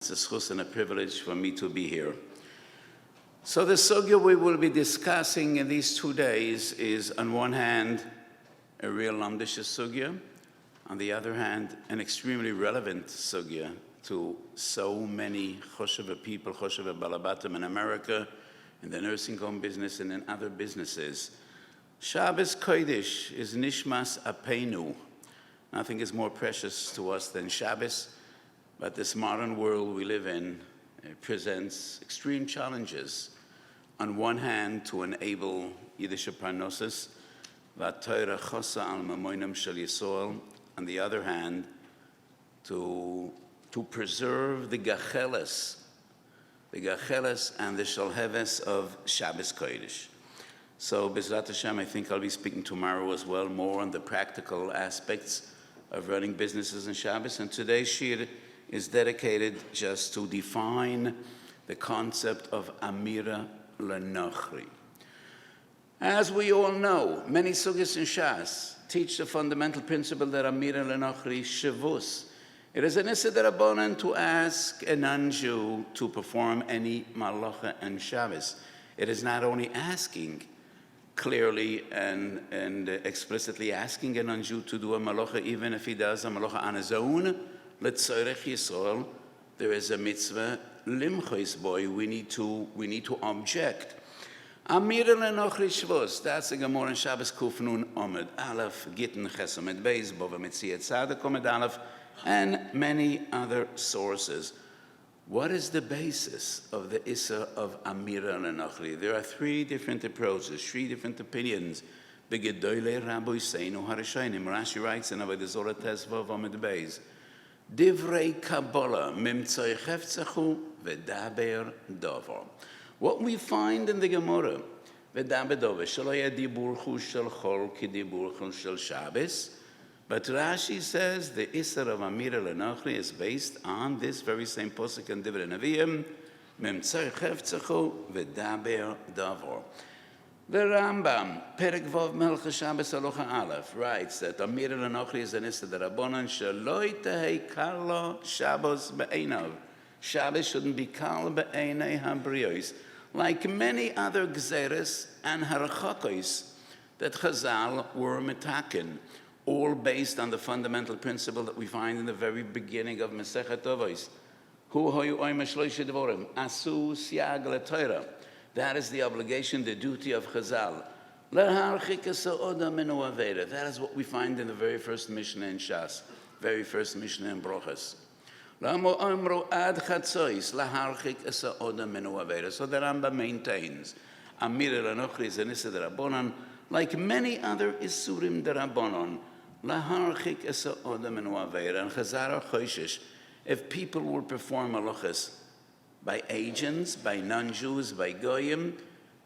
It's a schus and a privilege for me to be here. So the sugya we will be discussing in these 2 days is, on one hand, a real lamdish sugya, on the other hand, an extremely relevant sugya to so many choshev people, choshev balabatim in America, in the nursing home business and in other businesses. Shabbos Kodesh is nishmas apeinu. Nothing is more precious to us than Shabbos. But this modern world we live in presents extreme challenges. On one hand, to enable Yiddish parnosis, v'Torah chosa al mamonim shel Yisrael. On the other hand, to preserve the gacheles and the shalheves of Shabbos Kodesh. So, B'ezrat Hashem, I think I'll be speaking tomorrow as well, more on the practical aspects of running businesses in Shabbos. And today's shir is dedicated just to define the concept of Amira L'Nochri. As we all know, many sugyas in Shas teach the fundamental principle that Amira L'Nochri Shavus. It is an issa d'Rabbanan to ask a non-Jew to perform any malacha and Shabbos. It is not only asking clearly and explicitly asking a non-Jew to do a malacha, even if he does a malacha on his own. L'tzorech Yisrael, there is a mitzvah limchois boy. We need to object. Amira L'Nochri Shvus. That's the Gemara in Shabbos Kuf Nun Omed Aleph Gittin Chesomed Beis Bova Metziat Tzaddik Omed Aleph, and many other sources. What is the basis of the issa of Amira L'Nochri? There are 3 different approaches, 3 different opinions. Begedolei Rabbi Seinu Harishainim. Rashi writes in Avodah Zorah Tezvav Omed Beis. Divrei Kabbalah, Mimtzoi Chefzechu, V'daber Dover. What we find in the Gemara, V'daber Dover, Shelo yeh diburchu shel chol ki diburchu shel Shabbos. But Rashi says the Isser of Amira L'Nochri is based on this very same posuk in Divrei Nevi'im, Mimtzoi Chefzechu, V'daber Dover. The Rambam, Perek Vov Melech Shabbos Halacha Aleph, writes that Amira L'Nochri is an issa d'Rabbanan sheloi tehei kalo Shabbos be'einav. Shabbos shouldn't be kal be'einei habrios, like many other gzeres and harachakos that Chazal were metaken, all based on the fundamental principle that we find in the very beginning of Masechet Avos. Hu hoyu oim shloishe dvorim, asu siag leTorah. That is the obligation, the duty of Chazal. That is what we find in the very first Mishnah in Shas, very first Mishnah in Brochas. So the Rambam maintains, Amira L'Nochri is an issa d'Rabbanan, like many other isurim d'Rabbanan. And Chazal are choishish, if people will perform malachas by agents, by non-Jews, by goyim,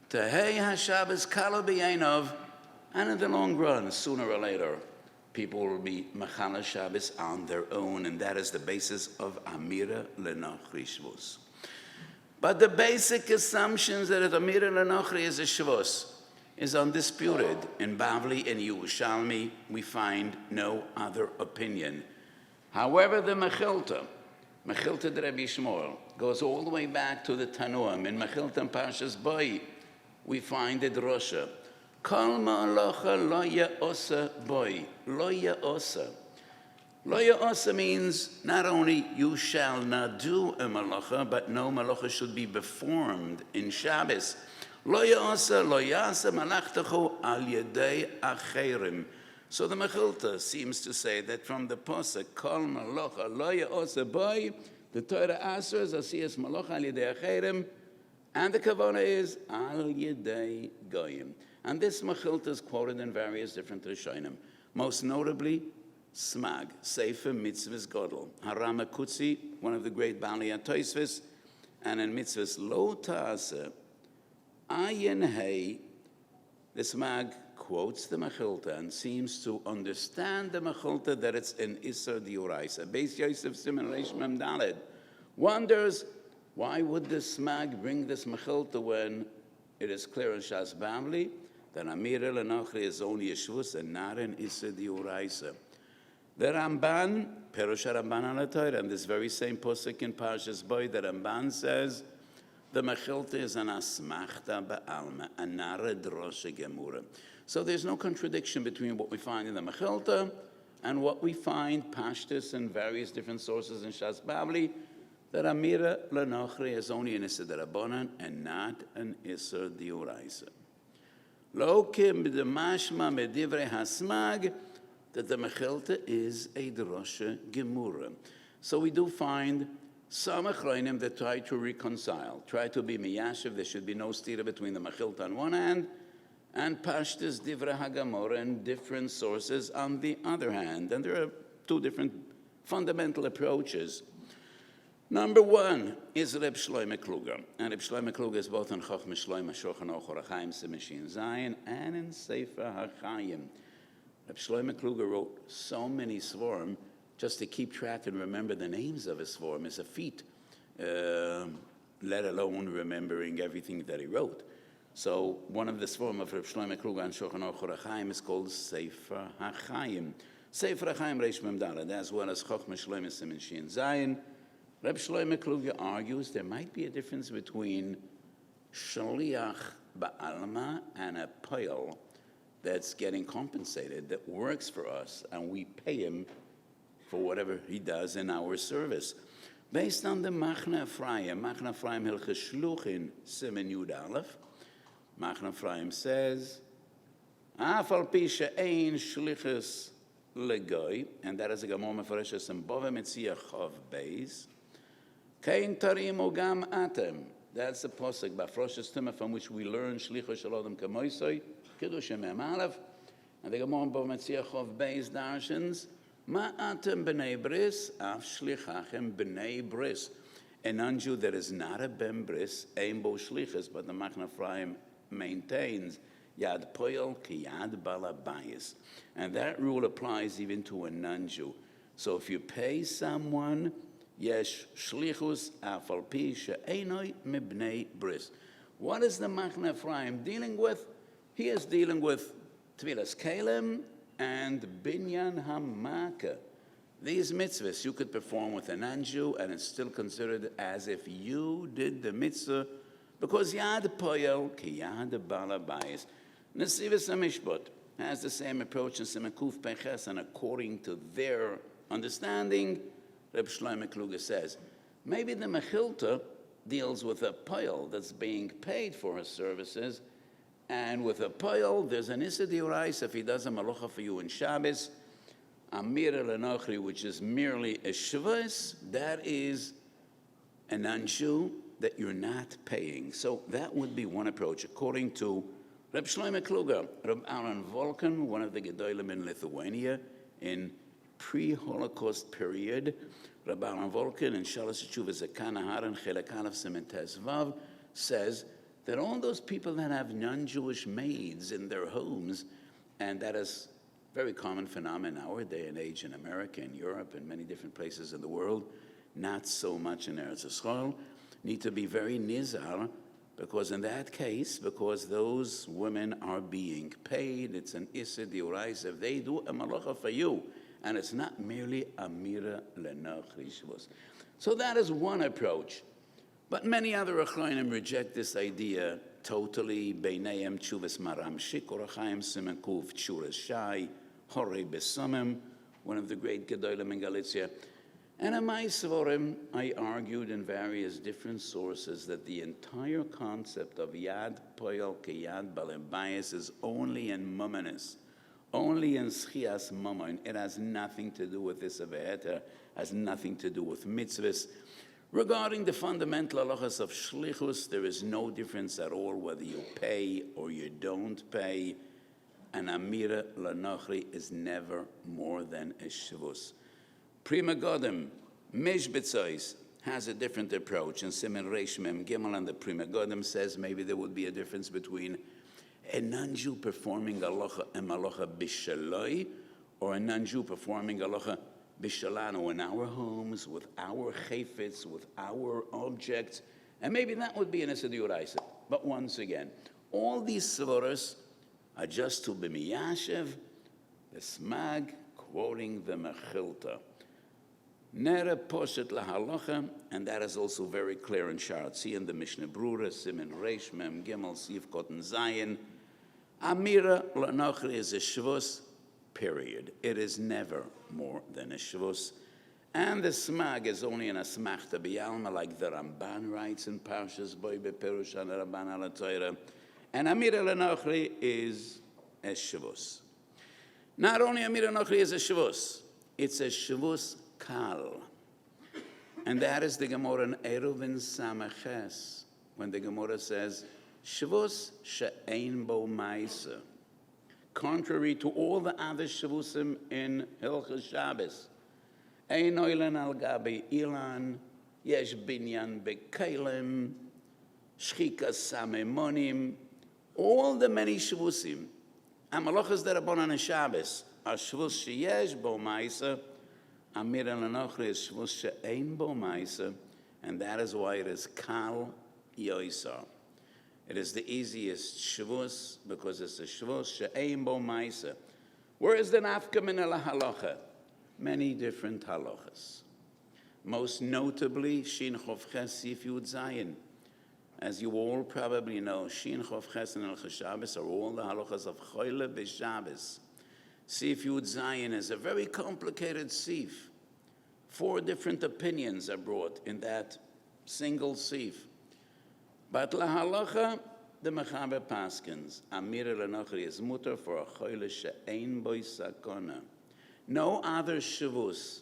tehei haShabbos kalo b'yainov, and in the long run, sooner or later, people will be machala Shabbos on their own, and that is the basis of Amira L'Nochri Shvus. But the basic assumptions that Amira L'Nochri is a Shvus is undisputed. In Bavli and Yerushalmi, we find no other opinion. However, the Mechilta de Rabbi Shmuel, goes all the way back to the Tanuim. In Mechilta Parshas Boi, we find the drosha. Kol ma'alocha lo ya'osa boi. Lo ya'osa. Lo ya'osa means not only you shall not do a malacha, but no malacha should be performed in Shabbos. Lo ya'osa, lo ya'asa malachtechu al yedei acherim. So the Mechilta seems to say that from the posuk Kol Malocha Lo Ya'osa Boi, the Torah answers Asiyas Malocha Al Yedei Acherim, and the Kavanah is Al Yedei Goyim. And this Mechilta is quoted in various different Rishonim, most notably Smag, Sefer Mitzvahs Godel, HaRav Kutzi, one of the great Baalei HaTosfos, and in Mitzvahs Lo Ta'aseh, Ayin Hei, the Smag quotes the Mechilta and seems to understand the Mechilta that it's an Isser D'Oraisa. Beis Yosef Siman Reish Mem Daled wonders, why would the Smag bring this Mechilta when it is clear in Shas Bavli that Amira L'Nochri is only a Shvus and not an Isser D'Oraisa? The Ramban, Perush HaRamban on the Torah, and this very same posuk in Parshas Bo, the Ramban says, the Mechilta is an asmachta ba'alma, a nara drosha gemura. So there's no contradiction between what we find in the Mechilta and what we find Pashtus and various different sources in Shas Babli, that Amira Lenochri is only an Issa Darabonan and not an Issa Diuraisa. Lo kim b'demashma medivrei hasmag, that the Mechilta is a drosha gemura. So we do find some achronim that try to reconcile, try to be miyashiv. There should be no stira between the Mechilta on one hand and Pashtus divrei hagamora and different sources on the other hand. And there are two different fundamental approaches. Number one is Reb Shloime Kluger. And Reb Shloime Kluger is both in Chochmah Shloime Shulchan Aruch Orachaim Simishin Zayin and in Sefer HaChaim. Reb Shloime Kluger wrote so many svarim, just to keep track and remember the names of his svarim is a feat, let alone remembering everything that he wrote. So one of the svarim of Reb Shloime Kluger on Shulchan Aruch Orachaim is called Sefer HaChaim. Sefer HaChaim Reish Mem Daled, as well as Chochmah Shloime Simishin Zayin. Reb Shloime Kluger argues there might be a difference between shaliach ba'alma and a poil that's getting compensated, that works for us, and we pay him for whatever he does in our service. Based on the Machna Ephraim Hilchos Shluchin Simen Yud Aleph, Machna Ephraim says, Af al pi she'ein shlichus legoy, and that is a Gemara Mefareshes in Bava Metzia Chav Beis, Kein tarimu gam atem. That's the posuk b'Afroshes Tumah from which we learn shlichus shel adam kamoisoi kiddush mem aleph, and the Gemara Bava Metzia Chav Beis darshans ma atem b'nei bris af shlichachem b'nei bris. A non-Jew that is not a ben bris ein bo shlichus, but the Machna Ephraim maintains yad poyel ki yad balabayis, and that rule applies even to a non-Jew. So if you pay someone, yesh shlichus afal pi she'enoi mibnei bris. What is the Machna Ephraim dealing with? He is dealing with Tvilas Kalim and Binyan Hamaka. These mitzvahs you could perform with a non-Jew, and it's still considered as if you did the mitzvah, because yad poyel ki yad balabayis. Nesivos HaMishpat has the same approach in Simakuf Peches, and according to their understanding, Reb Shloime Kluger says, maybe the Mechilta deals with a poil that's being paid for his services, and with a poil, there's an Issa Diurais if he does a malacha for you in Shabbos, Amira Lenochri, which is merely a Shavuos, that is an anshu that you're not paying. So that would be one approach, according to Reb Shloime Kluger. Reb Aaron Volkan, one of the Gedolim in Lithuania, in pre-Holocaust period, Reb Aaron Volkan in Shalosh Teshuvos Zakana and Chelek Aleph Siman Tes Vav says that all those people that have non-Jewish maids in their homes, and that is a very common phenomenon in our day and age in America and Europe and many different places in the world, not so much in Eretz Yisrael, need to be very nizar, because in that case, because those women are being paid, it's an Issa Diurais if they do a malacha for you, and it's not merely Amira Lenochri Shavuos. So that is one approach. But many other Achronim reject this idea totally. Beineim Tshuvas Maram Shik Orachaim Siman Kuf Tshuras Shai Horei Besomim, one of the great Gedolim in Galicia. And in my Svarim, I argued in various different sources that the entire concept of Yad Poyel Ke Yad Balabayis is only in Mummanis, only in Schias Mammon. It has nothing to do with this Aveta, has nothing to do with mitzvahs. Regarding the fundamental halachas of shlichus, there is no difference at all whether you pay or you don't pay. An Amira Lenochri is never more than a Shavuos. Prima Godim, Mishbetzois, has a different approach. And Simen Reish Mem Gimel and the Prima Godim says maybe there would be a difference between a non-Jew performing halacha and malacha bishaloi, or a non-Jew performing halacha bishalano in our homes, with our chayfetz, with our objects, and maybe that would be an Issa Diuraisa. But once again, all these svaros are just to b'miyashev, the smag, quoting the Mechilta. Nere poshet lahalacha, and that is also very clear in Sharatzi and the Mishnah Brura, Simen Reish, Mem Gimel, Sif Koten Zayin. Amira l'nochri is a shvus, period. It is never more than a shvus. And the smag is only in a smachta b'yalma, like the Ramban writes in Parshas Boi Beperush and Ramban ala Torah. And Amira l'nochri is a shvus. Not only Amira l'nochri is a shvus, it's a shvus kal. And that is the Gemara in Eruvin Samaches, when the Gemara says, shvus she'ein bo ma'isa. Contrary to all the other shvusim in Hilchos Shabbos. Ein oilan al gabi ilan, yesh binyan bekelim, shchika samemonim, all the many shvusim. Amalachas derabon on Shabbos, a shvus sheyesh bo ma'isa, amir al-anochri is shvus she'ein bo ma'isa, and that is why it is kal yoisar. It is the easiest shvus because it's a shvus she'ein bo ma'isa. Where is the nafka min halacha? Many different halachas. Most notably, Shin Chof Ches Sif Yud Zayin. As you all probably know, Shin Chof Ches and Hilchos Shabbos are all the halachas of Choyle b'Shabbos. Sif Yud Zayin is a very complicated sif. 4 different opinions are brought in that single sif. But la halacha, the Mechaber Paskins, Amir l'nochri is mutter for a choyle she'ein boi sakona. No other shavus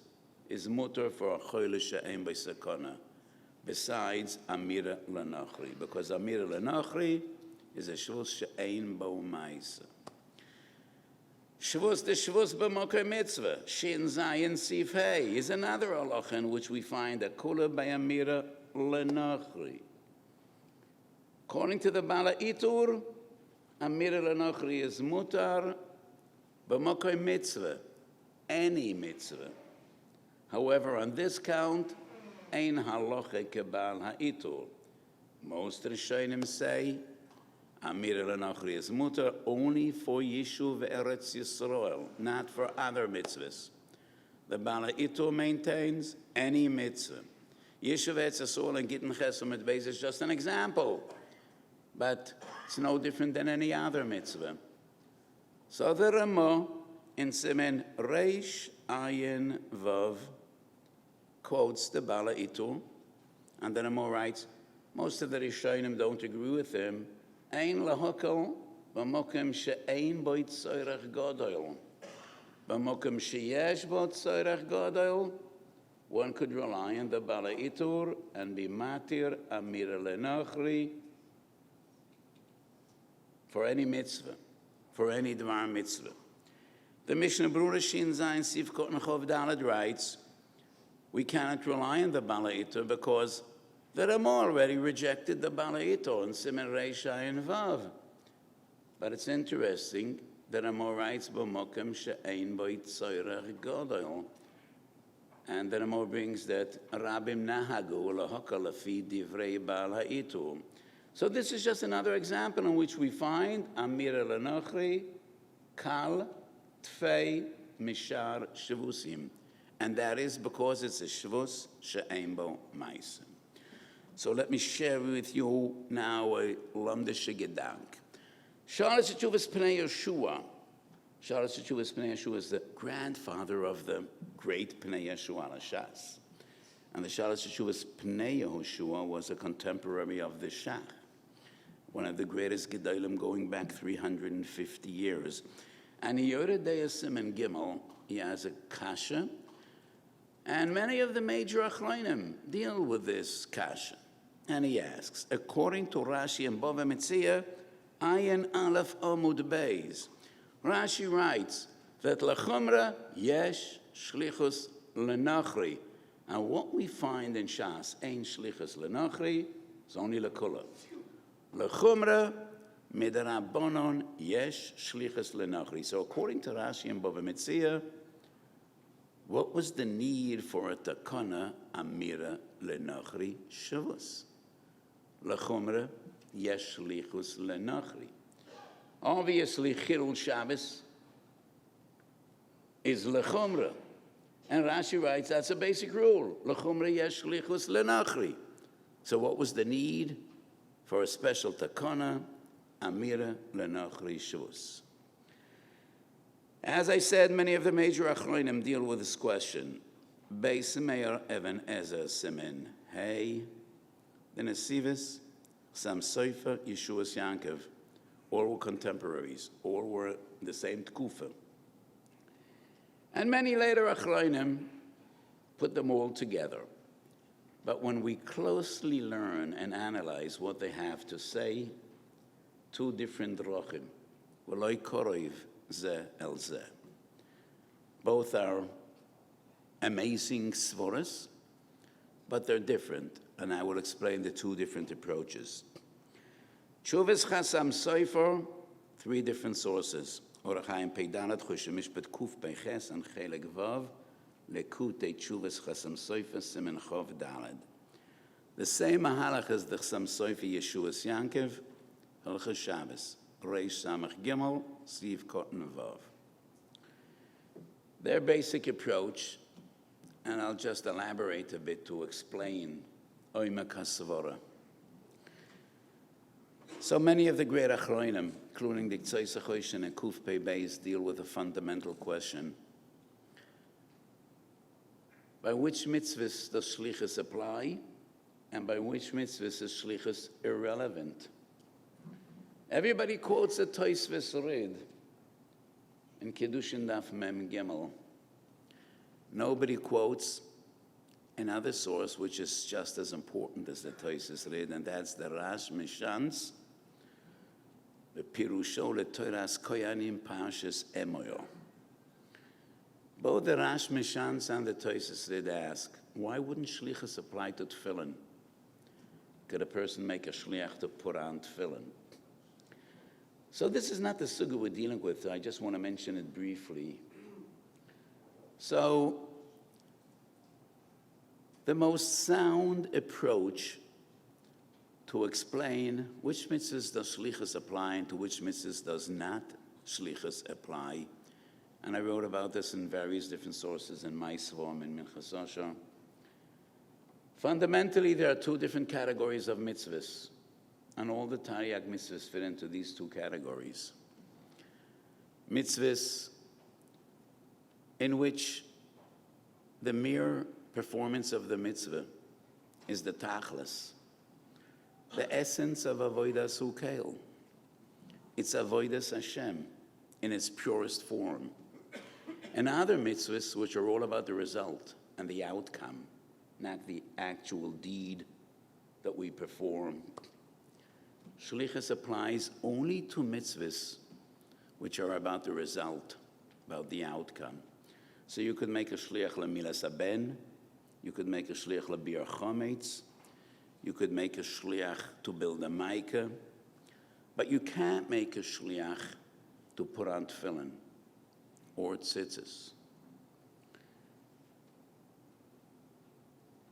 is mutter for a choyle she'ein boi sakona besides Amir l'nochri, because Amir l'nochri is a shavus she'ein bo ma'isa. Shavus, the shavus b'mokei mitzvah, Shin Zayin Sif Hey, is another halacha in which we find a kula by Amir l'nochri. According to the Bala Itur, Amir l'nochri is mutar b'mokei mitzvah, any mitzvah. However, on this count, ein halacha kebal ha'itur. Most Rishonim say Amir l'nochri is mutar only for Yishuv Eretz Yisrael, not for other mitzvahs. The Bala Itur maintains any mitzvah. Yishuv Eretz Yisrael and Gittin Chesed Mitzvah is just an example, but it's no different than any other mitzvah. So the Ramah in Simen Reish Ayin Vav quotes the Bala Itur, and the Ramah writes, most of the Rishonim don't agree with him. Ein lahokal b'mokem she'ein bo tzorech gadol. B'mokem sheyesh bo tzorech gadol, one could rely on the Bala Itur and be matir Amir l'nochri for any mitzvah, for any dvar mitzvah. The Mishnah Brura Shin Zayin Sif Koten Chov Daled writes, we cannot rely on the Bala Itur because the Ramah already rejected the Bala Itur in Simen Reish Ayin Vav. But it's interesting, the Ramah writes, B'mokem she'ein bo tzorech gadol. And the Ramah brings that Rabim Nahagu lahokal lafi divrei Bal HaItur. So this is just another example in which we find Amir l'nochri, Kal, Tfei, Mishar, Shavusim. And that is because it's a Shavus she'ein bo ma'isa. So let me share with you now a lamdische Gedank. Sharas Teshuvas Pnei Yeshua. Sharas Teshuvas Pnei Yeshua is the grandfather of the great Pnei Yeshua Shas. And the Sharas Teshuvas Pnei Yehoshua was a contemporary of the Shach, one of the greatest Gedolim going back 350 years. And in Yored Deyasim and Gimel, he has a kasha, and many of the major achronim deal with this kasha. And he asks, according to Rashi and Bava Metzia, Ayin Aleph Amud Beis, Rashi writes that L'chumra yesh shlichus l'nochri. And what we find in Shas, ein shlichus l'nochri, is only l'kula. L'chumra midrabanon yesh shlichus l'nochri. So according to Rashi and Bava Metzia, what was the need for a takana amira l'nochri shavus? L'chumra yesh shlichus l'nochri. Obviously, Chilul Shabbos is lechumra. And Rashi writes, that's a basic rule. Lechumra yesh shlichus lenachri. So what was the need for a special takana? Amira lenachri shus. As I said, many of the major achronim deal with this question. Beis Meir Even Ezer Simen Hey, the Nesivis, Sam Sofer, Yeshuas Yankov, all were contemporaries, all were the same tkufa. And many later achronim put them all together. But when we closely learn and analyze what they have to say, two different drochim, v'loi koroiv ze el ze. Both are amazing svaras, but they're different, and I will explain the two different approaches. Tshuvas Chasam Sofer, three different sources. Orach Chaim Peidalat Choshen Mishpat Kuf Peiches and Chelek Vav Lekutei Tshuvas Chasam Sofer Simen Chov Dalad. The same mahalach as the Chasam Sofer Yeshuas Yankov, Hilchos Shabbos, Reish Samach Gimel, Siv Kotten Vav. Their basic approach, and I'll just elaborate a bit to explain Oimak HaSvara. So many of the great achronim, including the Tzais HaChoshen and Kuf Pei Beis, deal with a fundamental question. By which mitzvahs does shlichus apply, and by which mitzvahs is shlichus irrelevant? Everybody quotes a Tosfos Rid in Kiddushin Daf Mem Gimel. Nobody quotes another source which is just as important as the Tosfos Rid, and that's the Rash Mishans, the Pirusho LeToras Koyanim Parshas Emoyo. Both the Rash Mishans and the Tosfos Rid ask, why wouldn't shlichus apply to tefillin? Could a person make a shliach to put on tefillin? So this is not the sugya we're dealing with. I just want to mention it briefly. So the most sound approach to explain which mitzvahs does shlichus apply and to which mitzvahs does not shlichus apply, and I wrote about this in various different sources in my Svom and Minchas Osher. Fundamentally, there are two different categories of mitzvahs, and all the Tariag mitzvahs fit into these two categories. Mitzvahs in which the mere performance of the mitzvah is the tachlis, the essence of avodas ukeil. It's avodas Hashem in its purest form. And other mitzvahs which are all about the result and the outcome, not the actual deed that we perform. Shlichus applies only to mitzvahs which are about the result, about the outcome. So you could make a shliach lemilas haben, you could make a shliach lebir chometz, you could make a shliach to build a maikah, but you can't make a shliach to put on tefillin or tzitzis.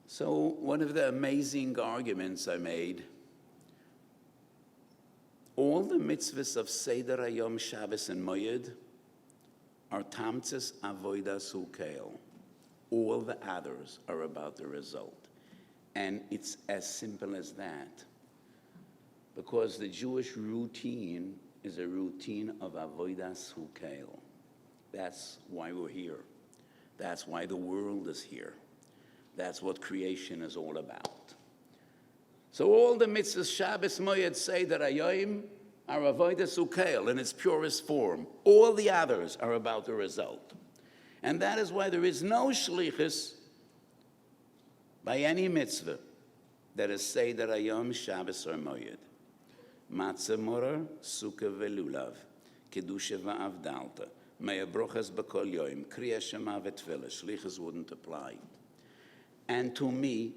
So one of the amazing arguments I made, all the mitzvahs of Seder Hayom, Shabbos, and Moed are tamtzes avodas ukeil. All the others are about the result. And it's as simple as that. Because the Jewish routine is a routine of avodas ukeil. That's why we're here. That's why the world is here. That's what creation is all about. So all the mitzvahs, Shabbos, Moed, Seder, Hayom, are avodas ukeil in its purest form. All the others are about the result. And that is why there is no shlichus by any mitzvah that is Seder, Hayom, Shabbos, or Moed. Matzah, Moror, Sukkah, Velulav, Kedusha, Va'avdalta, Mea Brochas, B'kol Yoim, Kriya Shema, V'tfilah. Shlichus wouldn't apply. And to me,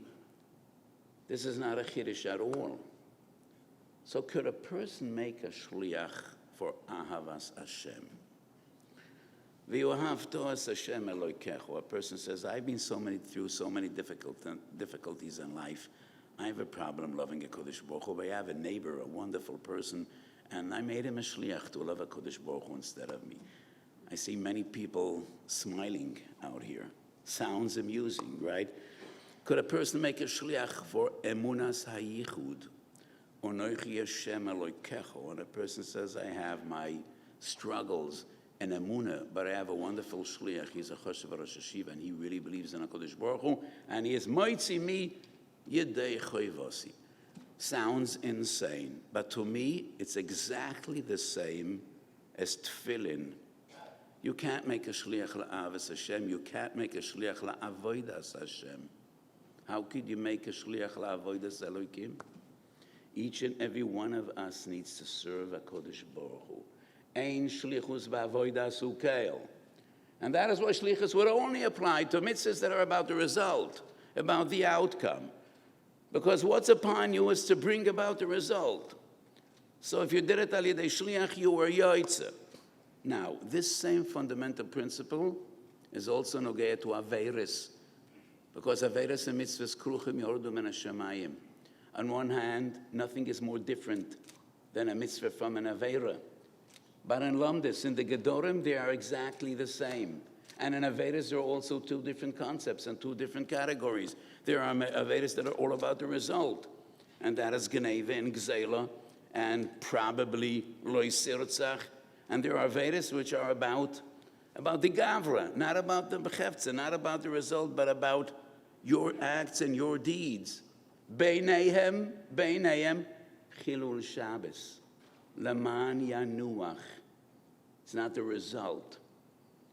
this is not a chiddush at all. So could a person make a shliach for ahavas Hashem? V'yohavto Hashem Elokecho. A person says, I've been through so many difficulties in life. I have a problem loving a Kodesh Baruch Hu. I have a neighbor, a wonderful person, and I made him a shliach to love a Kodesh Baruch Hu instead of me. I see many people smiling out here. Sounds amusing, right? Could a person make a shliach for emunas hayichud? Onochi Hashem Elokecho. And a person says, I have my struggles and emunah, but I have a wonderful shliach. He's a choshev Rosh Hashiva, and he really believes in HaKadosh Baruch Hu, and he is moitzi mi yedei choivasi. Sounds insane, but to me, it's exactly the same as tefillin. You can't make a shliach la'avas Hashem. You can't make a shliach la'avodas Hashem. How could you make a shliach la'avodas Elokim? Each and every one of us needs to serve HaKadosh Baruch Hu. Ein shlichus ba'avodas ukeil. And that is why shlichus would only apply to mitzvahs that are about the result, about the outcome. Because what's upon you is to bring about the result. So if you did it al yedei shliach, you were yoitze. Now, this same fundamental principle is also nogea to averis, because averis and mitzvahs kruchim yordu min hashamayim. On one hand, nothing is more different than a mitzvah from an aveira. But in Lamdis, in the Gedorim, they are exactly the same. And in Avedas, there are also two different concepts and two different categories. There are Avedas that are all about the result, and that is Geneva and Gzela, and probably Loi Sirtzach. And there are Avedas which are about the Gavra, not about the Bechefza, not about the result, but about your acts and your deeds. Beinayhem, Chilul Shabbos. Laman Yanuach. It's not the result.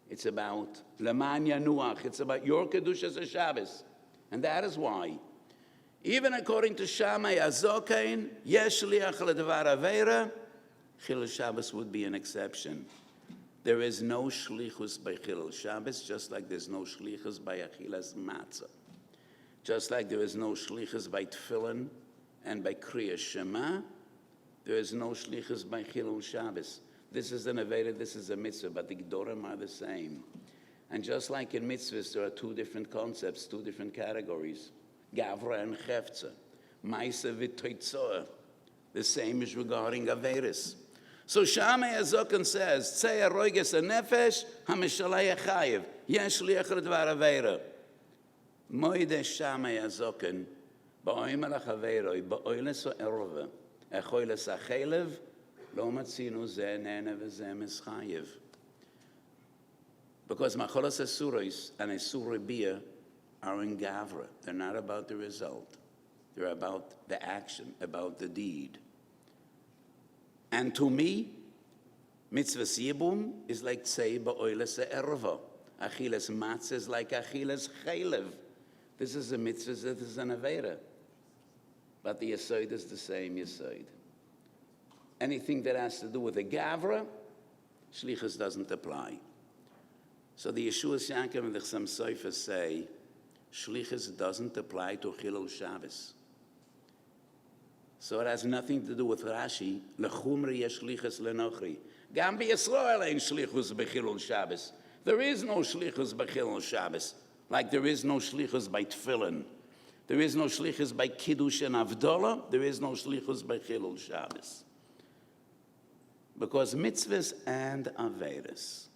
It's about Laman Yanuach. It's about your Kedushas HaShabbos. And that is why, even according to Shammai Azokain, Yesh Liach Ledavar Aveira, Chilul Shabbos would be an exception. There is no Shlichus by Chilul Shabbos, just like there's no Shlichus by Achilas Matzah. Just like there is no Shlichus by Tefillin and by Kriya Shema, there is no shlichus by Chilul Shabbos. This is an aveda, this is a mitzvah, but the Gedorim are the same. And just like in mitzvahs, there are two different concepts, two different categories. Gavra and Chefza. Maisa v'toitzoah. The same is regarding avedas. So Shammai Azokan says, Tzei aroiges ha-nefesh ha-mishalei ha-chayiv. Yesh liach l'dvar avera. Moide Shammai Azokan, ba'oim alach averoi, ba'oiles o-erova. Echoiles achelev, lo matzinu ze nene v'ze mischayev. Because macholas asuros and asur bia are in gavra. They're not about the result. They're about the action, about the deed. And to me, mitzvahs yibum is like tzei ba'oiles erva. Achiles matzah is like achiles chelev. This is a mitzvah, this is an avera. But the yesod is the same yesod. Anything that has to do with a gavra, shlichus doesn't apply. So the Yeshua Yaakov and the Chassam Sofer say, shlichus doesn't apply to Chilul Shabbos. So it has nothing to do with Rashi. Lechumri yesh shlichus lenochri. Gam b'Yisrael ein shlichus b'Chilul Shabbos. There is no shlichus b'Chilul Shabbos, like there is no shlichus by Tefillin. There is no shlichus by Kiddush and Avdollah. There is no shlichus by Chilul Shabbos. Because mitzvahs and avedas,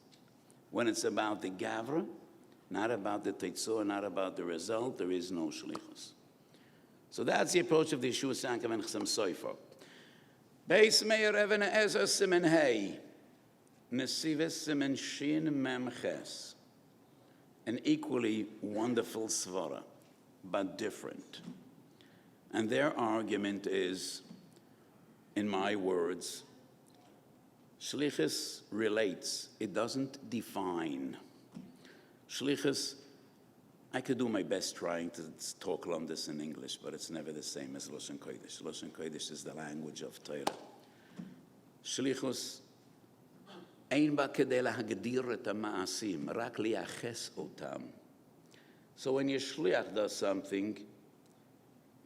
when it's about the gavra, not about the teitzor, not about the result, there is no shlichus. So that's the approach of the Yeshua Yaakov and Chassam Sofer. Beis Meir Even Ezer Simen Hey, Nesives Simen Shin Mem Ches. An equally wonderful svara, but different. And their argument is, in my words, shlichus relates, it doesn't define. Shlichus, I could do my best trying to talk Lomdus in English, but it's never the same as Lashon Kodesh. Lashon Kodesh is the language of Torah. Shlichus, ein ba kedei lahagdir et ha'ma'asim, rak liyaches otam. So when your shliach does something,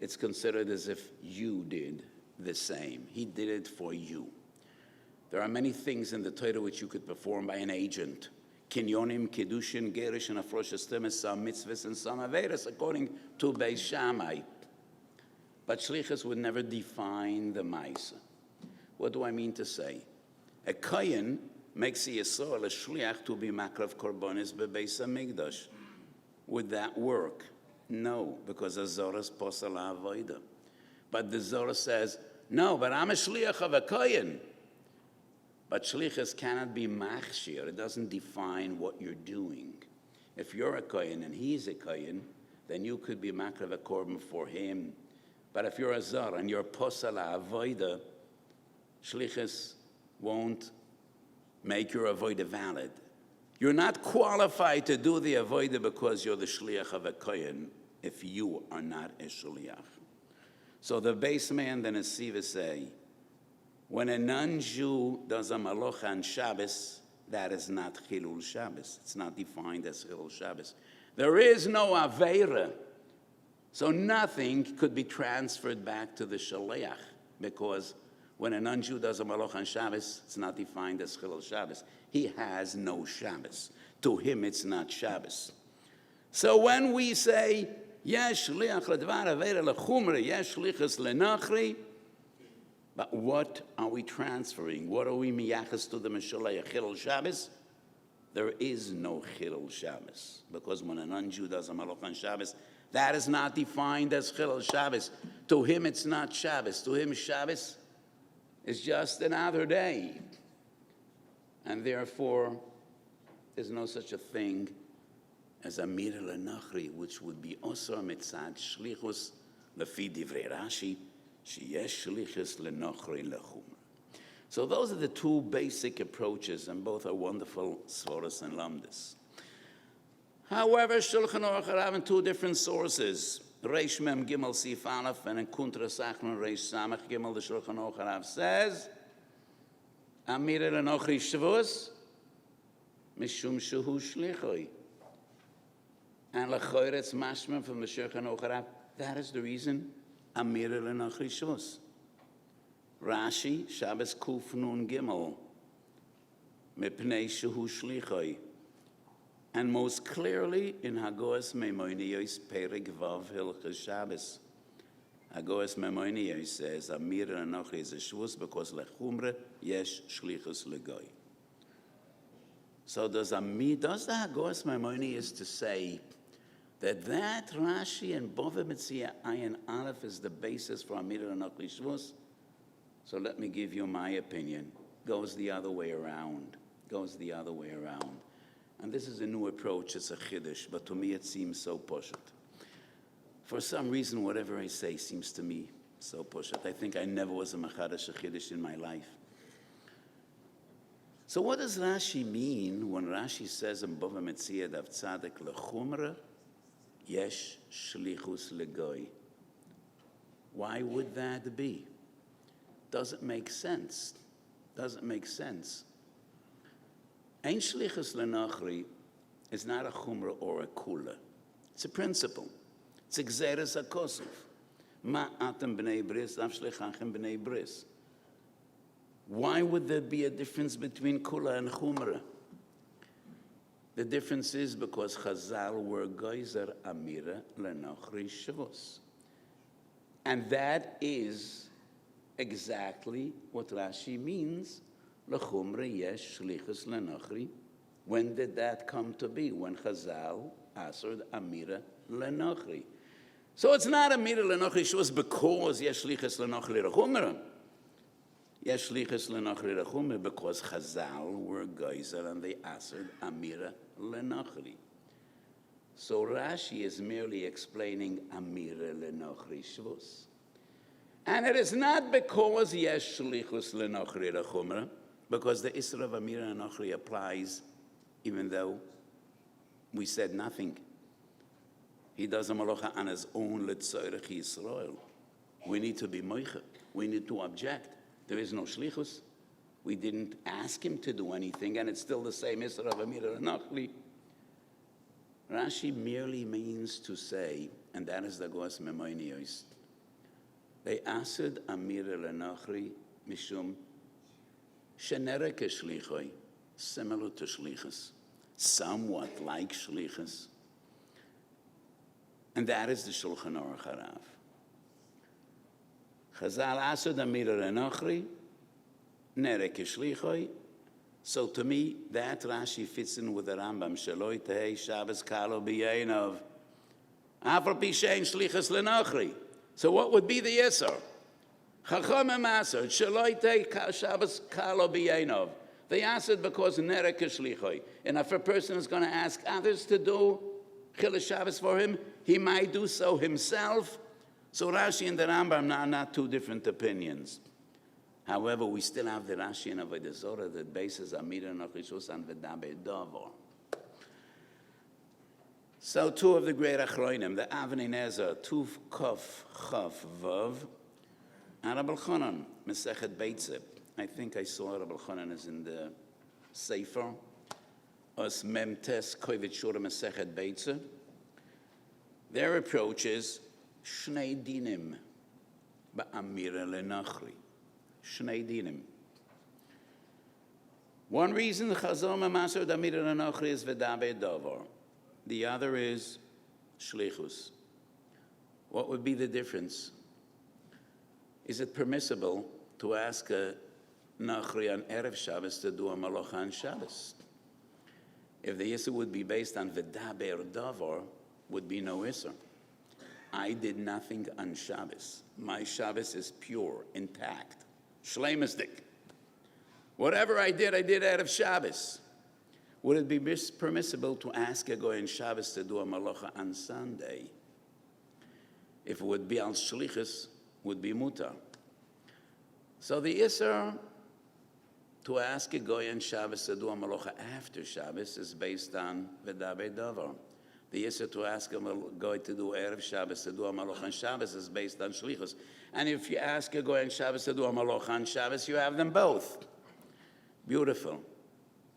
it's considered as if you did the same. He did it for you. There are many things in the Torah which you could perform by an agent. Kinyonim, Kiddushin, Gerish, and Afrosh Estemes, some mitzvahs and some avedas, according to Beis Shammai. But shlichus would never define the ma'isa. What do I mean to say? A kohen makes a Yisrael a shliach to be makrav korbanis bebeis hamikdash. Would that work? No, because the Zohar is posel ha'avoda. But the Zohar says, no, but I'm a shliach of a kohen. But shlichus cannot be machshir. It doesn't define what you're doing. If you're a kohen and he's a kohen, then you could be makrav a korban for him. But if you're a zar and you're posel ha'avoda, shlichus won't make your avoda valid. You're not qualified to do the avoda because you're the shliach of a kohen if you are not a shliach. So the base man, the Nesiva say, when a non-Jew does a malocha on Shabbos, that is not chilul Shabbos. It's not defined as chilul Shabbos. There is no aveira, so nothing could be transferred back to the shaliach, because when a non-Jew does a malocha on Shabbos, it's not defined as chilul Shabbos. He has no Shabbos. To him, it's not Shabbos. So when we say, yesh shliach ledvar aveira lechumra, yesh shlichus lenachri, but what are we transferring? What are we miyachas to the Meshalei? Chilul Shabbos? There is no Chilul Shabbos. Because when a non-Jew does a malach on Shabbos, that is not defined as Chilul Shabbos. To him, it's not Shabbos. To him, Shabbos is just another day. And therefore, there's no such a thing as Amirah Lenachri, which would be Osar Mitzad Shlichus, Lefi Divrei Rashi, so those are the two basic approaches, and both are wonderful svaros and lamdas. However, Shulchan Aruch HaRav in two different sources, Reish Mem Gimel Sif Aleph and in Kuntra Sachron Reish Samach Gimel, the Shulchan Aruch HaRav says, Amirah Lenochri Shavuos, Mishum Shehu Shlichoi. And Lechoyer it's mashman from the Shulchan Aruch HaRav. That is the reason Amirah Lenochri Shavuos. Rashi, Shabbos Kuf Nun Gimel, Mipnei Shehu Shlichoi. And most clearly in Hagos Meimoniyos Perik Vav Hilchos Shabbos. Hagos Meimoniyos says Amirah Lenochri is a Shavuos because Lechumre Yesh Shlichus Legoy. So does the Hagos Meimoniyos to say that Rashi and Bava Metzia Ayin Aleph is the basis for Amirah Lenochri Shavuos? So let me give you my opinion. Goes the other way around. And this is a new approach. It's a chiddush, but to me it seems so poshet. For some reason, whatever I say seems to me so poshet. I think I never was a machadash a chiddush in my life. So what does Rashi mean when Rashi says in Bava Metzia Dav Tzaddik Lechumra Yesh Shlichus Legoy? Why would that be? Doesn't make sense. Ein Shlichus Lenachri is not a chumrah or a kula. It's a principle. It's a gzeres hakosuf. Ma atem b'nei bris, av shlichachem b'nei bris. Why would there be a difference between kula and chumrah? The difference is because Chazal were geyser Amirah Lenochri Shavuos. And that is exactly what Rashi means, Lechumra Yesh Shlichus Lenochri. When did that come to be? When Chazal answered Amirah Lenochri. So it's not Amirah Lenochri Shavuos because Yesh Shlichus Lenochri Lechumra. Yesh Shlichus Lenochri Lechumra because Chazal were geyser and they answered Amirah Lenochri. So Rashi is merely explaining Amirah Lenochri Shavuos. And it is not because Yesh Shlichus Lenochri Lechumra, because the Isra of Amirah Lenochri applies even though we said nothing. He does a malacha on his own L'Tzorech Yisrael. We need to be moicha. We need to object. There is no Shlichus. We didn't ask him to do anything, and it's still the same Isra of Amirah Lenochri. Rashi merely means to say, and that is the Gos Memoinios, they asked Amirah Lenochri mishum shenere keshlichoi, similar to shlichus, somewhat like shlichus. And that is the Shulchan Aruch HaRav. Chazal asked Amirah Lenochri, nere keshlichoi, So to me, that Rashi fits in with the Rambam. Sheloi tehei Shabbos kalo b'yainov. Afal pi shein shlichus lenachri. So what would be the yisur? Chachamim aser, sheloi tehei Shabbos kalo b'yainov. They answered because nerek shlichoi. And if a person is going to ask others to do Chilul Shabbos for him, he might do so himself. So Rashi and the Rambam are not two different opinions. However, we still have the Rashi and Avodah Zorah that bases Amira and Achishus on V'daber Dover. So two of the great Achroinim, the Avnei Nezer, Tuf Kof Chav Vav, and Rabbi Elchanan, Mesechet Beitzah. I think I saw Rabbi Elchanan is in the Sefer, Os Memtes Kovet Shura Mesechet Beitzah. Their approach is Shnei Dinim Ba'amira Lenachri. Shnei Dinim. One reason the Chazal Mamasar D'Amira Lenachri is V'daber Dover. The other is Shlichus. What would be the difference? Is it permissible to ask a Nachri on Erev Shabbos to do a Malacha on Shabbos? If the Yisur would be based on V'daber Dover, would be no Yisur. I did nothing on Shabbos. My Shabbos is pure, intact, shleimisdik. Whatever I did out of Shabbos. Would it be permissible to ask a goy on Shabbos to do a malacha on Sunday? If it would be al shlichus, would be mutar. So the Isser to ask a goy on Shabbos to do a malacha after Shabbos is based on V'daber Dover. The Isser to ask a goy to do Erev Shabbos to do a malacha on Shabbos is based on shlichus. And if you ask a goy on Shabbos to do a malacha on Shabbos, you have them both. Beautiful.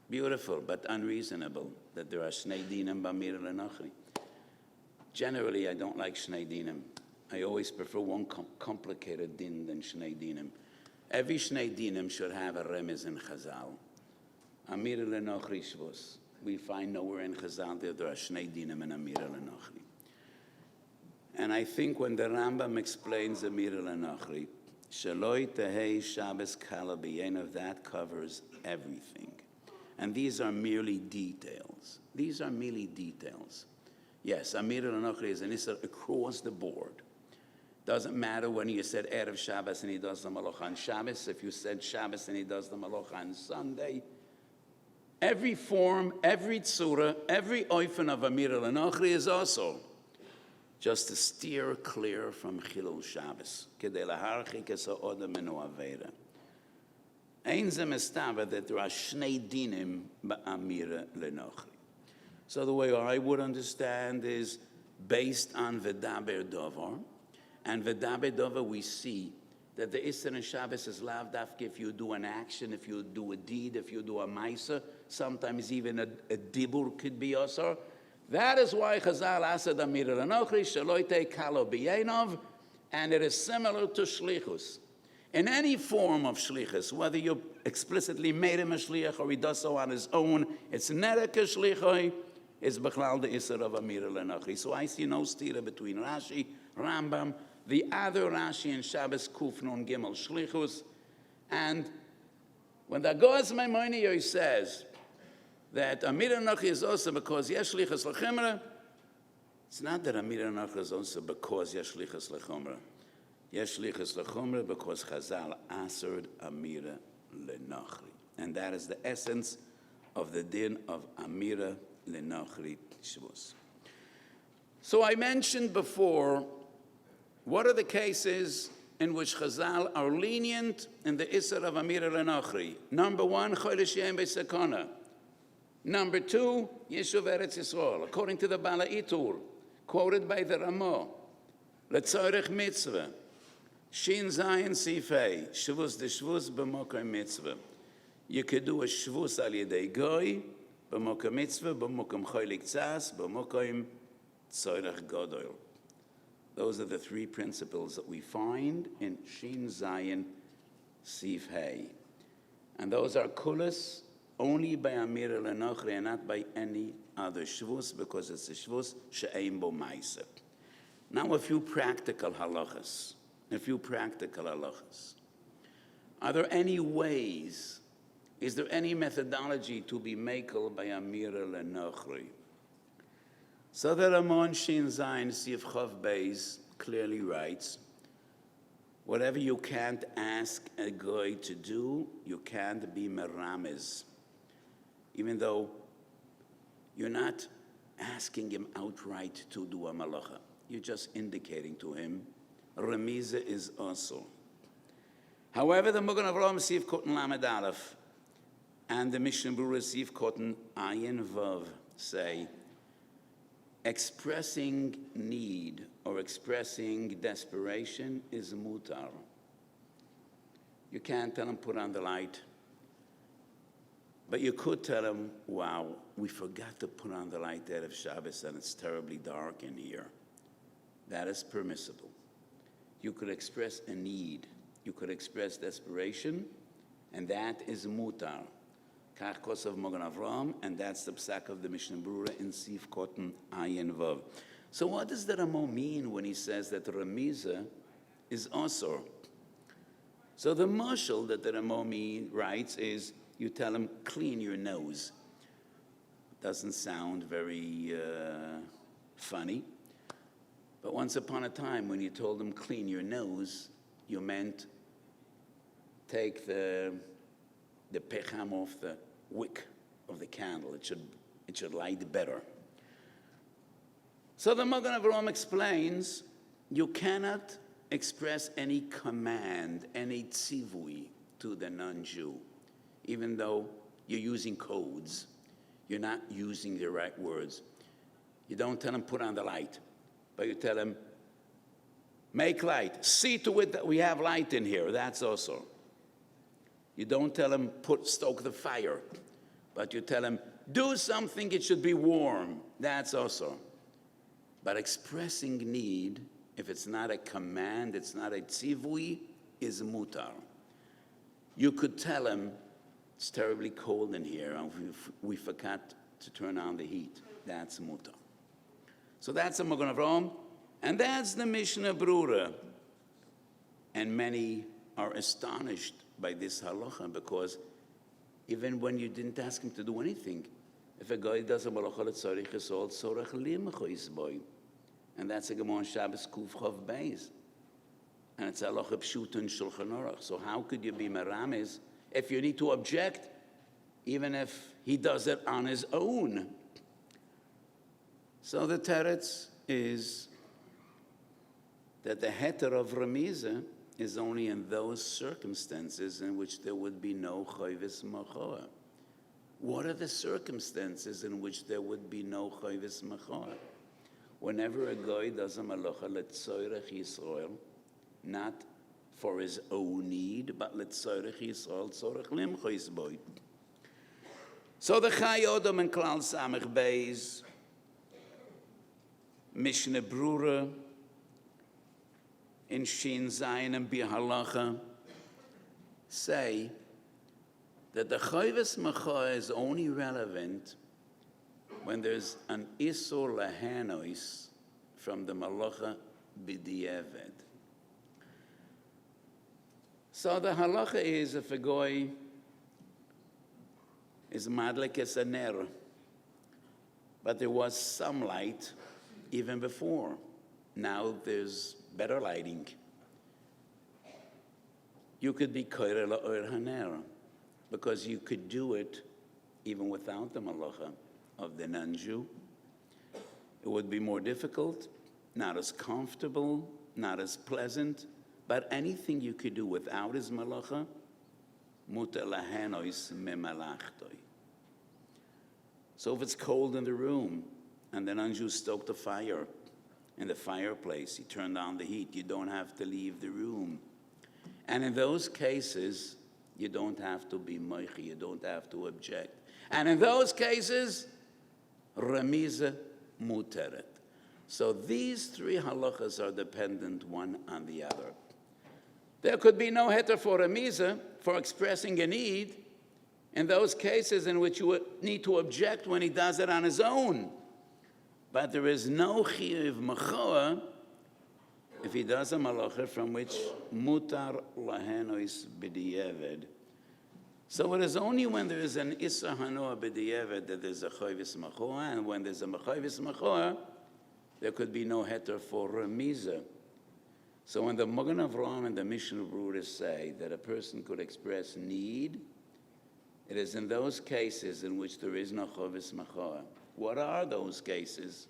Beautiful, but unreasonable that there are Shnei Dinim B'Amira Lenachri. Generally, I don't like Shnei Dinim. I always prefer one complicated din than Shnei Dinim. Every Shnei Dinim should have a remez in Chazal. Amira Lenachri Shvus. We find nowhere in Chazal that there are Shnei Dinim and Amira Lenachri. And I think when the Rambam explains Amira Lenachri, Sheloi Tehei Shabbos Kala B'Yenav, that covers everything. And these are merely details. These are merely details. Yes, Amira Lenachri is an Isser across the board. Doesn't matter when you said Erev Shabbos and he does the Malach on Shabbos, if you said Shabbos and he does the Malach on Sunday. Every form, every tzura, every oifen of Amira Lenachri is also just to steer clear from Chilul Shabbos. Kedei laharchik es ha'odem minu avera. Ein ze mestava that there are Shnei Dinim Ba'amira Lenachri. So the way I would understand is based on V'daber Dover. And V'daber Dover we see that the Isser and Shabbos is lav dafke if you do an action, if you do a deed, if you do a maisa, sometimes even a dibur could be osar. That is why Chazal asad Amira Lenachri sheloi tehei kalo b'yainov, and it is similar to Shlichus. In any form of shlichus, whether you explicitly made him a shliach or he does so on his own, it's nerek shlichoi, it's bechlal the Isser of Amira Lenachri. So I see no stira between Rashi, Rambam, the other Rashi in Shabbos Kuf Nun Gimel Shlichus, and when the Goaz Maimonides says that Amira Lenachri is also because yesh shlichus lechumra, it's not that Amira Lenachri is also because yesh shlichus lechumra. Yesh shlichus lechumra because Chazal answered Amira Lenachri. And that is the essence of the din of Amira Lenachri Shvus. So I mentioned before, what are the cases in which Chazal are lenient in the Isser of Amira Lenachri? Number one, Chodesh Yom B'Sakona. Number two, Yeshuv Eretz Yisrael, according to the Bala Itur, quoted by the Ramah, L'tzorech Mitzvah, Shin Zayin Sifei, Shvus de Shvus b'mokai mitzvah. You could do a Shvus al yedei goy, b'mokai mitzvah, b'mokai cholik tzas, b'mokai tzorech godol. Those are the three principles that we find in Shin Zayin Sifei. And those are kulas only by Amira Lenachri and not by any other Shvus, because it's a Shvus she'ein bo ma'aseh. Now a few practical halachas. Are there any ways Is there any methodology to be makel by Amira Lenochri? So the Ramon Shin Zayin Sif Chav Beis clearly writes, whatever you can't ask a guy to do, you can't be merames. Even though you're not asking him outright to do a malacha. You're just indicating to him, remiza is also. However, the Magen Avraham Sif Koten Lamed Aleph and the Mishnah Berurah Sif Koten Ayin Vav say, expressing need or expressing desperation is mutar. You can't tell him put on the light, but you could tell him, wow, we forgot to put on the light there of Shabbos and it's terribly dark in here. That is permissible. You could express a need. You could express desperation, and that is mutar. Kach kosav Magen Avraham, and that's the psak of the Mishnah Berurah in Sif Koten Ayin Vav. So what does the Ramo mean when he says that remiza is asur? So the mashal that the Ramo writes is, you tell him, clean your nose. Doesn't sound very funny, but once upon a time when you told him clean your nose, you meant take the pecham off the wick of the candle. It should light better. So the Magen Avraham explains, you cannot express any command, any tzivui to the non-Jew, even though you're using codes. You're not using the right words. You don't tell him put on the light, but you tell him make light. See to it that we have light in here. That's also. You don't tell him stoke the fire, but you tell him do something, it should be warm. That's also. But expressing need, if it's not a command, it's not a tzivui, is mutar. You could tell him it's terribly cold in here and we forgot to turn on the heat. That's mutar. So that's the Magen Avraham, and that's the Mishnah Berurah. And many are astonished by this halacha because even when you didn't ask him to do anything, if a guy does a malacha l'tzarich yisod, tzorech limcha yisboy. And that's a Gemara Shabbos Kuf Chav Beis. And it's a halacha pshuta in Shulchan Aruch. So how could you be merames if you need to object, even if he does it on his own? So the teretz is that the heter of remiza is only in those circumstances in which there would be no chayvis machoa. What are the circumstances in which there would be no chayvis machoa? Whenever a guy does a malacha letzorech Yisrael, not for his own need, but letzorech Yisrael, tzorech limcha yisboy. So the Chai Odom and Klal Samech Beis, Mishnah Berurah, in Shin Zayin and Bihalacha, say that the chayvus macha is only relevant when there's an isur lahanois from the malacha b'di'eved. So the halacha is if a goy is madlik as a ner, but there was some light even before. Now there's better lighting. You could be koire la'or haner, because you could do it even without the malacha of the non-Jew. It would be more difficult, not as comfortable, not as pleasant, but anything you could do without his malacha, muter lahanois memalachtoi. So if it's cold in the room and the non-Jew stoked the fire in the fireplace, he turned on the heat, you don't have to leave the room. And in those cases, you don't have to be moichi, you don't have to object. And in those cases, remiza muteret. So these three halachas are dependent one on the other. There could be no heter for remiza, for expressing a need, in those cases in which you would need to object when he does it on his own. But there is no chiyuv machoa if he does a malacha from which mutar lahenois b'di'eved. So it is only when there is an Issa Hanoah B'di'evet that there's a Chayvis Machoah, and when there's a Chayvis Machoah, there could be no heter for Remiza. So when the Magen Avraham and the Mishnah Berurah say that a person could express need, it is in those cases in which there is no Chayvis Machoah. What are those cases?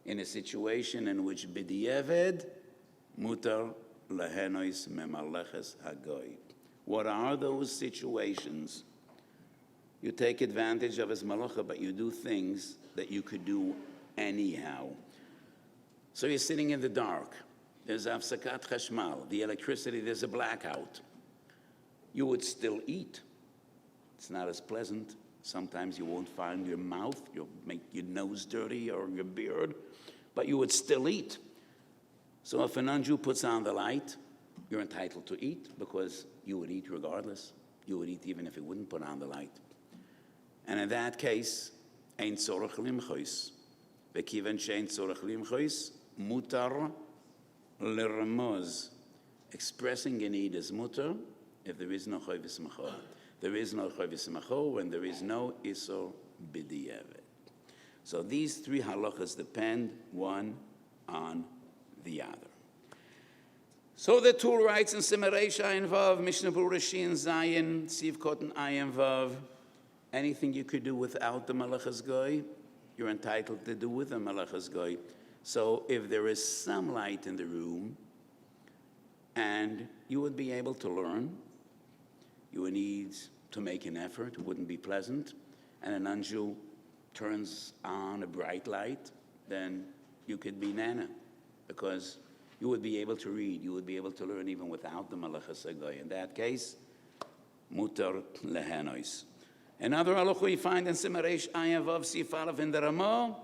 In a situation in which B'di'evet mutar lehenois memaleches hagoy. What are those situations? You take advantage of his malacha, but you do things that you could do anyhow. So you're sitting in the dark. There's afsakat chashmal, the electricity, there's a blackout. You would still eat. It's not as pleasant. Sometimes you won't find your mouth, you'll make your nose dirty or your beard, but you would still eat. So if a non-Jew puts on the light, you're entitled to eat because you would eat regardless. You would eat even if he wouldn't put on the light. And in that case, ein tzorach limchois. V'kiven she'ein tzorach limchois, mutar l'rmoz. Expressing a need is mutar if there is no chayvis machoah. There is no chayvis machoah when there is no isor b'di'evet. So these three halachas depend one on the other. So the two writes in Simaresh Ayin Vav, Mishnah Berurah Shin Zayin, Siv Kotan Ayin Vav. Anything you could do without the Malachas Goy, you're entitled to do with the Malachas Goy. So if there is some light in the room, and you would be able to learn, you would need to make an effort, it wouldn't be pleasant, and a non-Jew turns on a bright light, then you could be nana, because you would be able to read, you would be able to learn even without the Malachas Hagoy. In that case, mutar lehenois. Another halacha you find in Simaresh Ayin Vav Sif Aleph in the Ramah,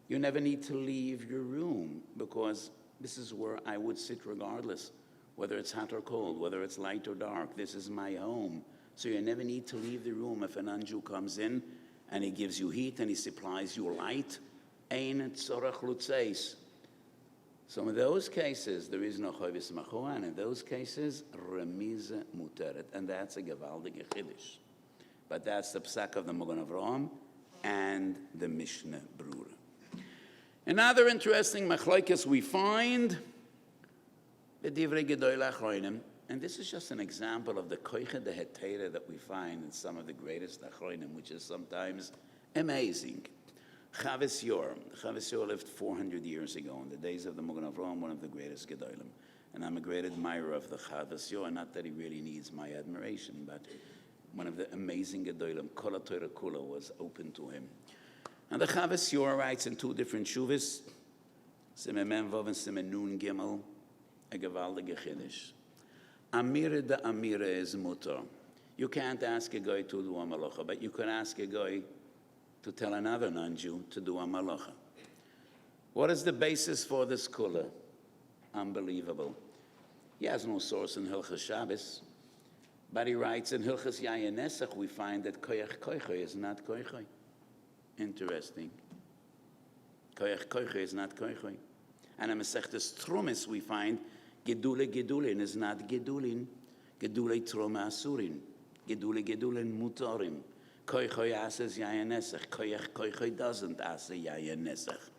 you never need to leave your room, because this is where I would sit regardless, whether it's hot or cold, whether it's light or dark. This is my home. So you never need to leave the room if a non-Jew comes in and he gives you heat and he supplies you light. Ein tzorach lutzeis. So in those cases, there is no chayvis machoah, and in those cases, remiza muteret, and that's a gevaldige chiddush. But that's the psak of the Magen Avraham and the Mishnah Berurah. Another interesting machlokes we find, the divrei gedolei achronim, and this is just an example of the koicha de hetera that we find in some of the greatest achronim, which is sometimes amazing. Chavis Yor lived 400 years ago, in the days of the Magen Avraham, one of the greatest gedolim. And I'm a great admirer of the Chavis Yor, not that he really needs my admiration, but one of the amazing gedolim, Kol HaTorah Kula, was open to him. And the Chavis Yor writes in two different shuvas, Simen Mem Vav and Simen Nun Gimel, a gevaldige chiddush. Amira de Amira is mutar. You can't ask a guy to do a malacha, but you can ask a guy to tell another non-Jew to do a malacha. What is the basis for this kula? Unbelievable. He has no source in Hilchos Shabbos, but he writes in Hilchos Yayin Nesach we find that koyach koicha is not koicha. Interesting. Koyach koicha is not koicha. And in Masechtas Trumis we find gedule gedulin is not gedulin. Gedule troma asurin. Gedule gedulin mutarim. Koichoy asses yayin nesach. Koichoy doesn't ask yayin nesach.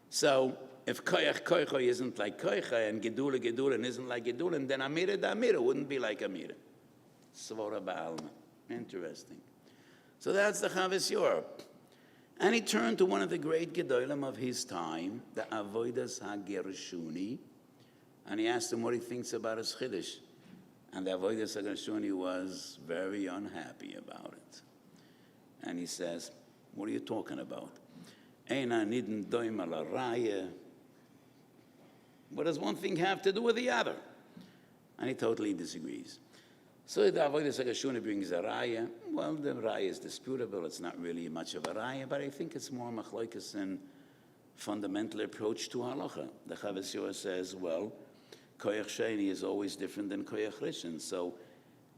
So if koichoy isn't like koichoy and gedulin isn't like gedulin, then amira da amira wouldn't be like amira. Svora ba'alma. Interesting. So that's the Chavis Yor. And he turned to one of the great gedolim of his time, the Avodas HaGershuni, and he asked him what he thinks about his chiddush. And the Avodas HaGershuni was very unhappy about it. And he says, what are you talking about? Eina nidin doim ala raya. What does one thing have to do with the other? And he totally disagrees. So the Avodas HaGershuni brings a raya. Well, the raya is disputable. It's not really much of a raya, but I think it's more machlokes and fundamental approach to halacha. The Chavis Yor says, well, koyach sheni is always different than koyach rishon. So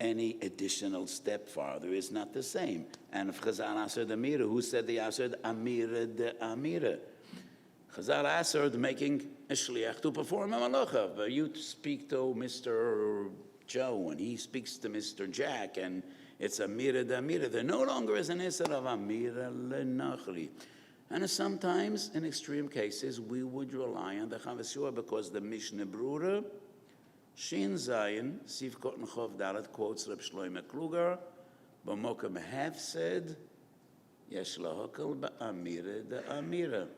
any additional step farther is not the same. And if Chazal answered Amira, who said the answered Amira de Amira? Chazal answered making a shliach to perform a malacha. But you speak to Mr. Joe, when he speaks to Mr. Jack, and it's Amira d'Amira, there no longer is an Isser of Amira le'Nachli. And sometimes, in extreme cases, we would rely on the Chavas Yoah because the Mishnah Brura, Shin Zayin, Sif Kotten Chov Dalet, quotes Reb Shloime Kluger, B'mokem Hefsed, Yesh Lahokel Ba'amira d'Amira.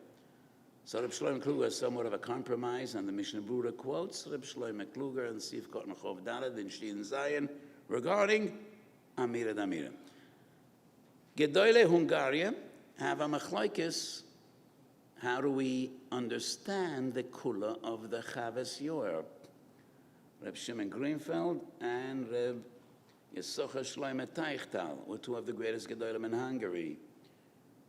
So Reb Shloime Kluger is somewhat of a compromise, and the Mishnah Brura quotes Reb Shloime Kluger and Sif Kotten Chov Dalet in Shin Zayin regarding Amira d'Amira. Gedoyle Hungaria have a machlokes. How do we understand the kula of the Chavas Yoah? Reb Shimon Greenfeld and Reb Yesocha Shloime Teichtal were two of the greatest Gedolim in Hungary.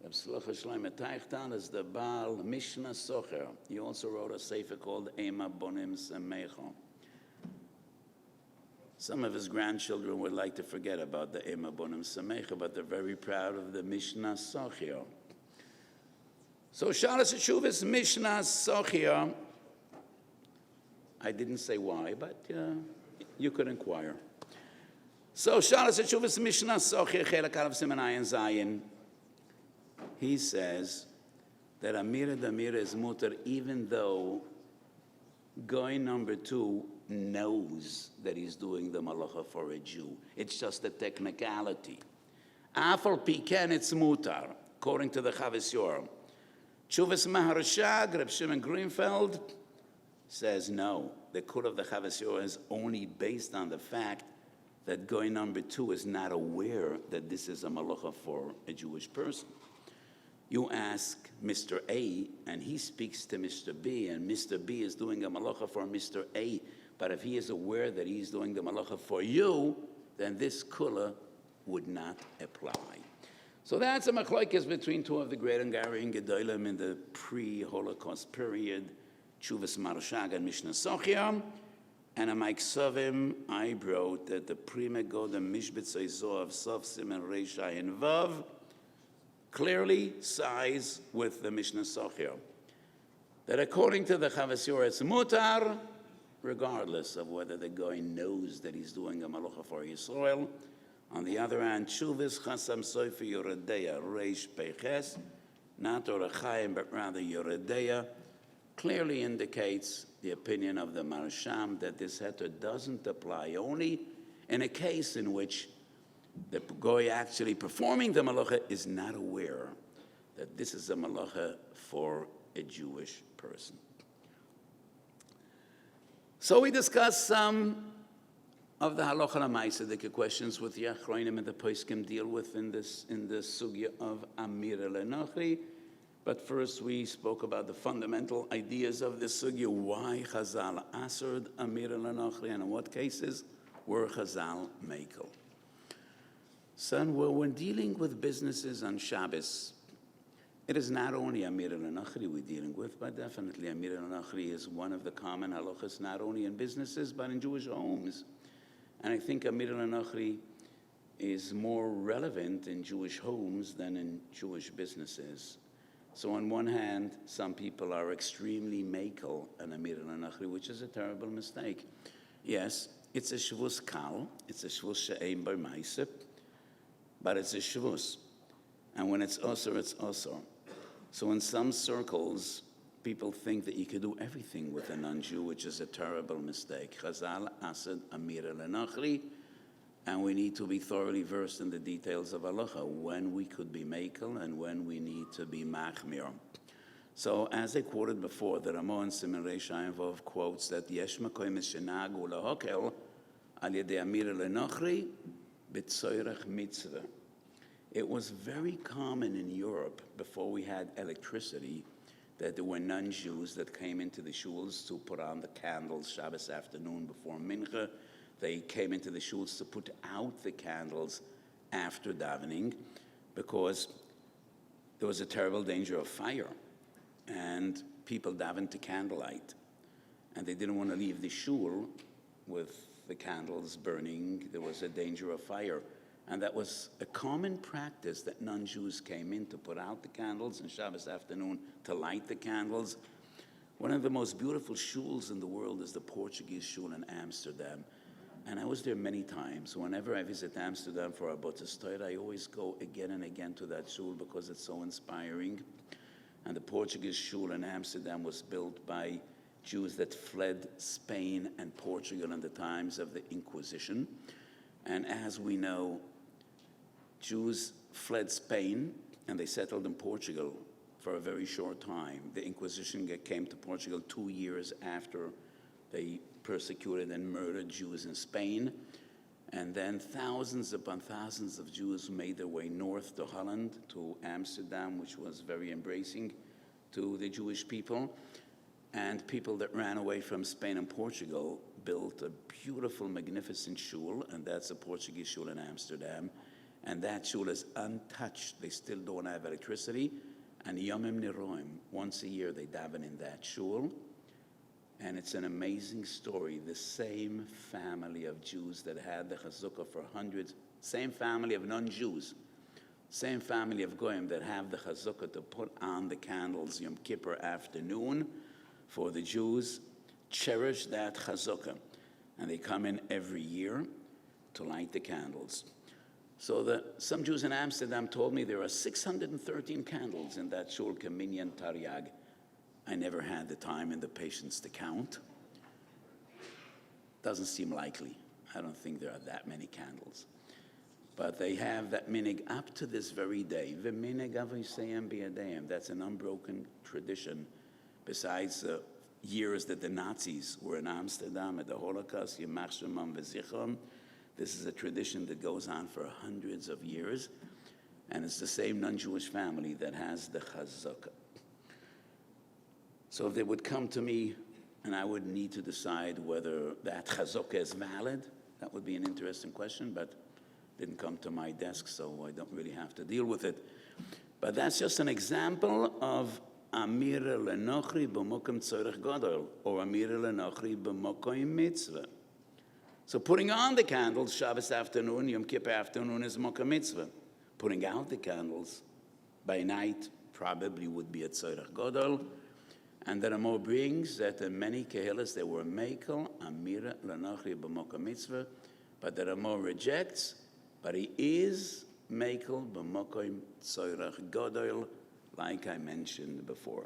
Reb Yesocha Shloime Teichtal is the Baal Mishnah Socher. He also wrote a sefer called Ema Bonim Semecho. Some of his grandchildren would like to forget about the Ema Bonim Semecho, but they're very proud of the Mishnah Socher. So Shalas Teshuvas Mishnah Socher, I didn't say why, but you could inquire. So Shalas Teshuvas Mishnah Socher Chelak Aleph Siman Ayin Zayin, he says that Amira d'Amira is mutar even though guy number 2 knows that he's doing the malacha for a Jew. It's just a technicality. Afal Piken, it's mutar, according to the Chavas Yoah. Tshuvas Maharshag, Reb Shimon Greenfeld, says no. The kula of the Chavas Yoah is only based on the fact that guy number 2 is not aware that this is a malacha for a Jewish person. You ask Mr. A, and he speaks to Mr. B, and Mr. B is doing a malacha for Mr. A, but if he is aware that he's doing the malacha for you, then this kula would not apply. So that's a machlokes between two of the great Hungarian Gedolim in the pre-Holocaust period, Tshuvas Marshag and Mishnah Socher. And a Mike Sovim, I wrote that the Prima Godem Mishbet Zoh of Sof Simen Reisha and Vav clearly sides with the Mishnah Socher. That according to the Chavas Yoah, it's mutar, regardless of whether the guy knows that he's doing a malacha for Yisrael. On the other hand, Tshuvas Chasam Sofer Yoredeya Reish Peches, not Orachayim, but rather Yoredeya, clearly indicates the opinion of the Marsham that this heter doesn't apply only in a case in which the goy actually performing the malacha is not aware that this is a malacha for a Jewish person. So we discussed some of the halacha l'maaseh questions with the achronim and the poskim deal with in the sugya of Amira le'Nachli. But first we spoke about the fundamental ideas of the sugya, why Chazal aserd Amira le'Nachli, and in what cases were Chazal mekel. Son, well, when dealing with businesses on Shabbos, it is not only Amira le'Nachli we're dealing with, but definitely Amira le'Nachli is one of the common halachas, not only in businesses, but in Jewish homes. And I think Amira le'Nachli is more relevant in Jewish homes than in Jewish businesses. So on one hand, some people are extremely mekel on Amira le'Nachli, which is a terrible mistake. Yes, it's a shvus kal, it's a shvus she'ein bar ma'aseh, but it's a shvus. And when it's osur, it's osur. So in some circles, people think that you could do everything with a non-Jew, which is a terrible mistake. Chazal asad Amira le'Nachli, and we need to be thoroughly versed in the details of halacha, when we could be mekel and when we need to be machmir. So as I quoted before, the Ramon Simen Reisha Vov quotes that yesh makom shenagu lahokel al yedei Amira le'Nachli b'tzoyrech mitzvah. It was very common in Europe before we had electricity that there were non-Jews that came into the shuls to put on the candles Shabbos afternoon before mincha. They came into the shuls to put out the candles after davening because there was a terrible danger of fire. And people davened to candlelight. And they didn't want to leave the shul with the candles burning. There was a danger of fire. And that was a common practice that non-Jews came in to put out the candles on Shabbos afternoon, to light the candles. One of the most beautiful shuls in the world is the Portuguese shul in Amsterdam. And I was there many times. Whenever I visit Amsterdam for a Botzes Torah, I always go again and again to that shul because it's so inspiring. And the Portuguese shul in Amsterdam was built by Jews that fled Spain and Portugal in the times of the Inquisition. And as we know, Jews fled Spain and they settled in Portugal for a very short time. The Inquisition came to Portugal 2 years after they persecuted and murdered Jews in Spain. And then thousands upon thousands of Jews made their way north to Holland, to Amsterdam, which was very embracing to the Jewish people. And people that ran away from Spain and Portugal built a beautiful, magnificent shul, and that's a Portuguese shul in Amsterdam. And that shul is untouched. They still don't have electricity. And Yomim Niroim, once a year they daven in that shul. And it's an amazing story. The same family of Jews that had the chazukah for hundreds, same family of non-Jews, same family of Goyim that have the chazukah to put on the candles Yom Kippur afternoon for the Jews, cherish that chazukah. And they come in every year to light the candles. So some Jews in Amsterdam told me there are 613 candles in that shul, Minyan Taryag. I never had the time and the patience to count. Doesn't seem likely. I don't think there are that many candles. But they have that minig up to this very day. V'minig avoseim b'yadeim. That's an unbroken tradition. Besides the years that the Nazis were in Amsterdam at the Holocaust, Yimach Shemam v'zichron. This is a tradition that goes on for hundreds of years. And it's the same non-Jewish family that has the chazukah. So if they would come to me and I would need to decide whether that chazukah is valid, that would be an interesting question, but didn't come to my desk, so I don't really have to deal with it. But that's just an example of Amira lenochri b'mokom tzorech gadol, or Amira lenochri b'mokom mitzvah. So putting on the candles Shabbos afternoon, Yom Kippur afternoon is mokom mitzvah. Putting out the candles by night probably would be a tzorech gadol. And the Ramo brings that in many kehilas they were mekel, Amira lenochri b'mokom mitzvah, but the Ramo rejects, but he is mekel b'mokom tzorech gadol, like I mentioned before.